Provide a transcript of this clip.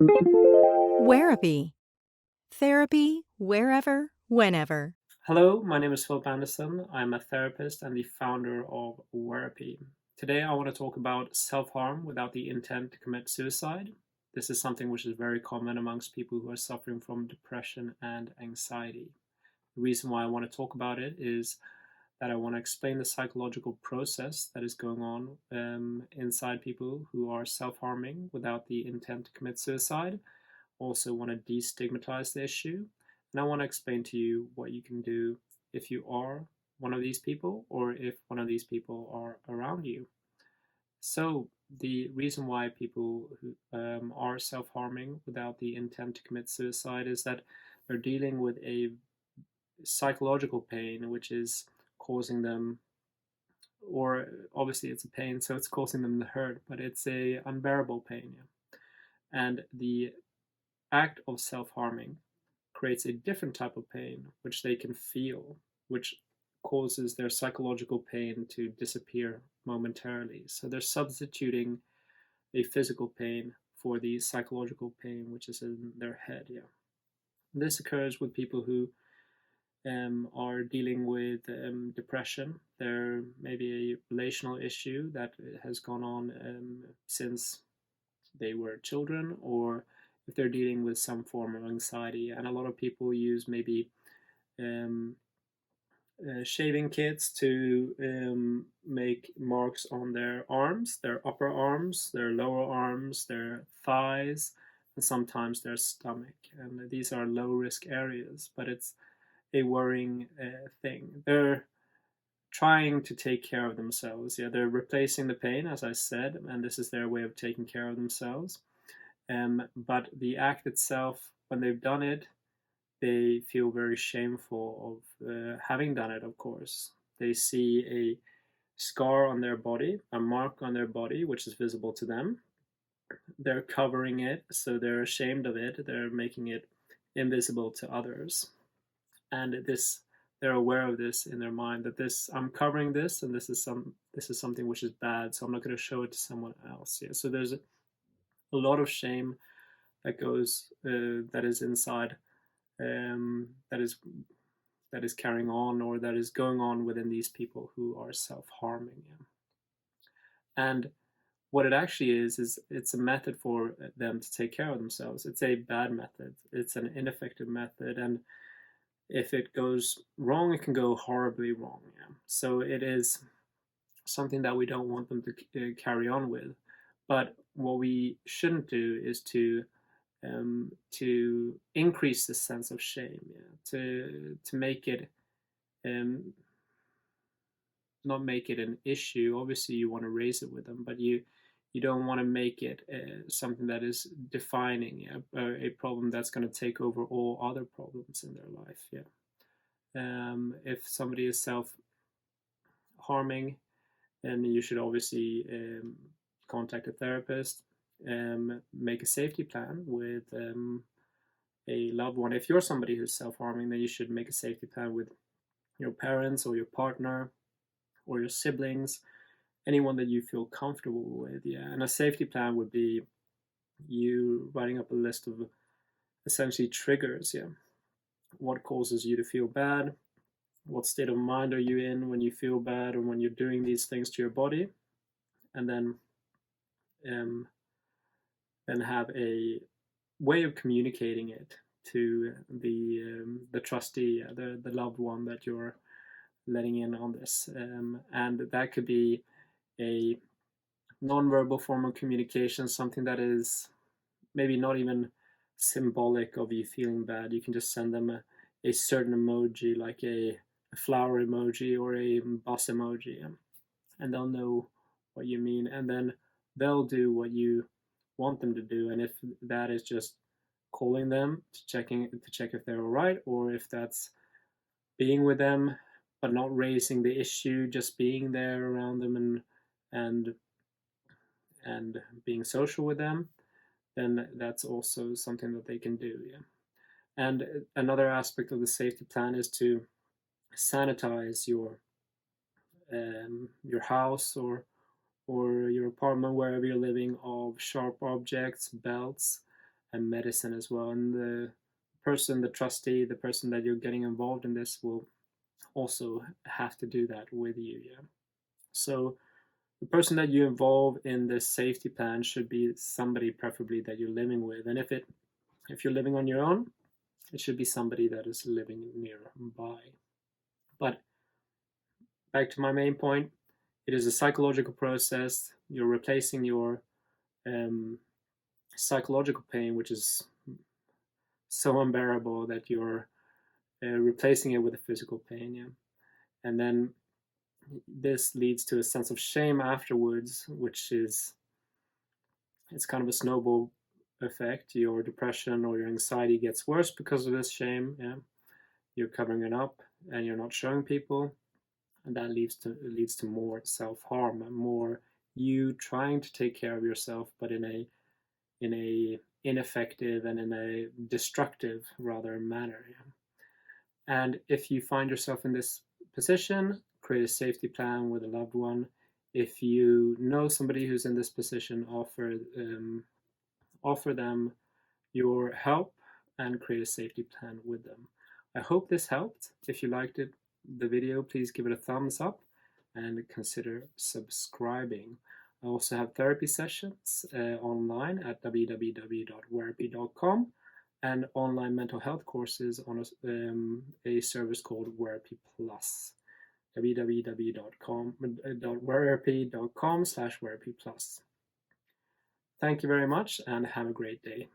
Wherapy. Therapy wherever, whenever. Hello, my name is Philip Anderson. I'm a therapist and the founder of Wherapy. Today, I want to talk about self harm without the intent to commit suicide. This is something which is very common amongst people who are suffering from depression and anxiety. The reason why I want to talk about it is that I want to explain the psychological process that is going on inside people who are self harming without the intent to commit suicide. Also want to destigmatize the issue, and I want to explain to you what you can do if you are one of these people or if one of these people are around you. So, the reason why people who are self harming without the intent to commit suicide is that they're dealing with a psychological pain which is causing them, or obviously it's a pain, so it's causing them the hurt, but it's a unbearable pain. Yeah. And the act of self harming creates a different type of pain which they can feel, which causes their psychological pain to disappear momentarily. So they're substituting a physical pain for the psychological pain which is in their head. Yeah. This occurs with people who are dealing with depression. There may be a relational issue that has gone on since they were children, or if they're dealing with some form of anxiety. And a lot of people use maybe um, shaving kits to make marks on their arms, their upper arms, their lower arms, their thighs, and sometimes their stomach. And these are low risk areas, but it's a worrying thing. They're trying to take care of themselves. Yeah, they're replacing the pain, as I said, and this is their way of taking care of themselves. But the act itself, when they've done it, they feel very shameful of having done it, of course. They see a scar on their body, a mark on their body, which is visible to them. They're covering it, so they're ashamed of it. They're making it invisible to others. And this, they're aware of this in their mind, that this, I'm covering this, and this is something which is bad, so I'm not going to show it to someone else. Yeah. So there's a lot of shame that is inside, that is carrying on, or that is going on within these people who are self-harming. Yeah. And what it actually is it's a method for them to take care of themselves. It's a bad method. It's an ineffective method, and if it goes wrong, it can go horribly wrong. Yeah. So it is something that we don't want them to carry on with. But what we shouldn't do is to increase the sense of shame, yeah, to make it not make it an issue. Obviously, you want to raise it with them, but you don't want to make it something that is defining, yeah, a problem that's going to take over all other problems in their life. Yeah. If somebody is self harming, then you should obviously contact a therapist, make a safety plan with a loved one. If you're somebody who's self harming, then you should make a safety plan with your parents or your partner or your siblings, anyone that you feel comfortable with. Yeah. And a safety plan would be you writing up a list of essentially triggers. Yeah. What causes you to feel bad? What state of mind are you in when you feel bad or when you're doing these things to your body? And um, then have a way of communicating it to the trustee, the loved one that you're letting in on this. And that could be a nonverbal form of communication, something that is maybe not even symbolic of you feeling bad. You can just send them a certain emoji, like a flower emoji or a bus emoji, and they'll know what you mean, and then they'll do what you want them to do. And if that is just calling them to check if they're all right, or if that's being with them but not raising the issue, just being there around them and and being social with them, then that's also something that they can do. Yeah. And another aspect of the safety plan is to sanitize your house or your apartment, wherever you're living, of sharp objects, belts, medicine as well. And the person, the trustee, the person that you're getting involved in this will also have to do that with you. Yeah. So the person that you involve in this safety plan should be somebody preferably that you're living with. And if you're living on your own, it should be somebody that is living nearby. But back to my main point, it is a psychological process. You're replacing your um, psychological pain, which is so unbearable that you're replacing it with a physical pain. Yeah. And then this leads to a sense of shame afterwards, which is, it's kind of a snowball effect. Your depression or your anxiety gets worse because of this shame. Yeah. You're covering it up and you're not showing people, and that leads to more self-harm and more you trying to take care of yourself, but in a ineffective and in a destructive rather manner. Yeah. And if you find yourself in this position, create a safety plan with a loved one. If you know somebody who's in this position, offer them your help and create a safety plan with them. I hope this helped. If you liked the video, please give it a thumbs up and consider subscribing. I also have therapy sessions online at www.wherapy.com and online mental health courses on a service called Wherapy Plus. www.wherapy.com/wherapy plus. Thank you very much and have a great day.